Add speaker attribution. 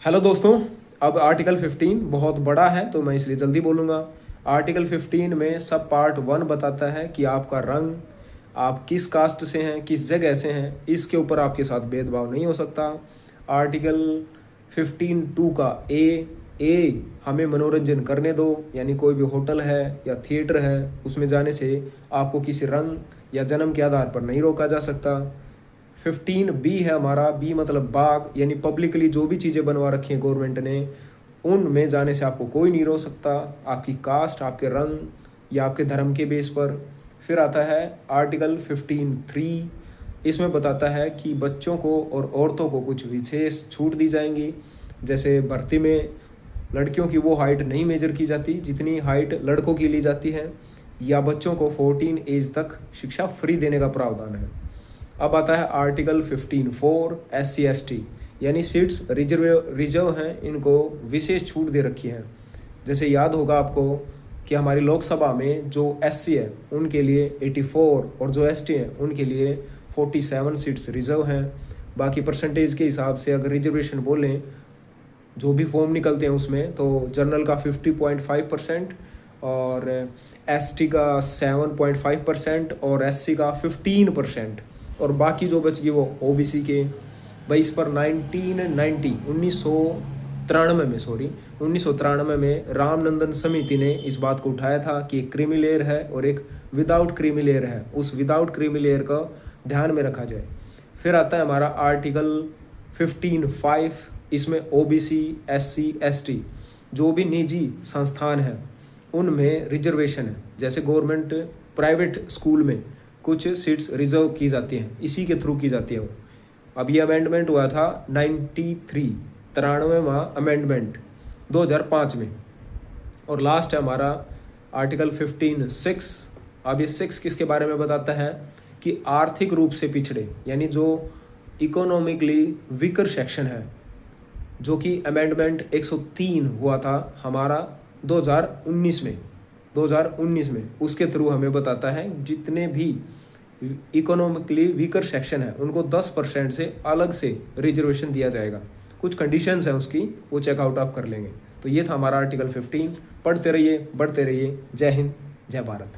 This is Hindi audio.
Speaker 1: हेलो दोस्तों। अब आर्टिकल 15 बहुत बड़ा है तो मैं इसलिए जल्दी बोलूँगा। आर्टिकल 15 में सब पार्ट 1 बताता है कि आपका रंग, आप किस कास्ट से हैं, किस जगह से हैं, इसके ऊपर आपके साथ भेदभाव नहीं हो सकता। आर्टिकल 15(2) का ए हमें मनोरंजन करने दो, यानी कोई भी होटल है या थिएटर है उसमें जाने से आपको किसी रंग या जन्म के आधार पर नहीं रोका जा सकता। 15(b) है हमारा, बी मतलब बाग, यानी पब्लिकली जो भी चीज़ें बनवा रखी हैं गवर्नमेंट ने उनमें जाने से आपको कोई नहीं रोक सकता, आपकी कास्ट, आपके रंग या आपके धर्म के बेस पर। फिर आता है आर्टिकल 15(3), इसमें बताता है कि बच्चों को और औरतों को कुछ विशेष छूट दी जाएंगी। जैसे भर्ती में लड़कियों की वो हाइट नहीं मेजर की जाती जितनी हाइट लड़कों की ली जाती है, या बच्चों को 14 एज तक शिक्षा फ्री देने का प्रावधान है। अब आता है आर्टिकल 15(4) SC/ST, यानी सीट्स रिजर्व हैं, इनको विशेष छूट दे रखी है। जैसे याद होगा आपको कि हमारी लोकसभा में जो SC है उनके लिए 84 और जो ST है उनके लिए 47 सीट्स रिजर्व हैं। बाकी परसेंटेज के हिसाब से अगर रिजर्वेशन बोलें, जो भी फॉर्म निकलते हैं उसमें, तो जनरल का 50.5% और ST का 7.5% और SC का 15%, और बाकी जो बच गई वो OBC के। भाई इस पर 1993 में रामनंदन समिति ने इस बात को उठाया था कि एक क्रीमी लेयर है और एक विदाउट क्रीमी लेयर है, उस विदाउट क्रीमी लेयर का ध्यान में रखा जाए। फिर आता है हमारा आर्टिकल 15(5), इसमें OBC, SC, ST जो भी निजी संस्थान हैं उनमें रिजर्वेशन है। जैसे गवर्नमेंट प्राइवेट स्कूल में कुछ सीट्स रिजर्व की जाती हैं, इसी के थ्रू की जाती है वो। अब ये अमेंडमेंट हुआ था 93वां अमेंडमेंट 2005 में। और लास्ट है हमारा आर्टिकल 15(6). अब ये 6 किसके बारे में बताता है कि आर्थिक रूप से पिछड़े, यानी जो इकोनॉमिकली वीकर सेक्शन है, जो कि अमेंडमेंट 103 हुआ था हमारा 2019 में, उसके थ्रू हमें बताता है जितने भी इकोनॉमिकली वीकर सेक्शन है उनको 10% से अलग से रिजर्वेशन दिया जाएगा। कुछ कंडीशंस हैं उसकी, वो चेकआउट आप कर लेंगे। तो ये था हमारा आर्टिकल 15। पढ़ते रहिए, बढ़ते रहिए। जय हिंद, जय भारत।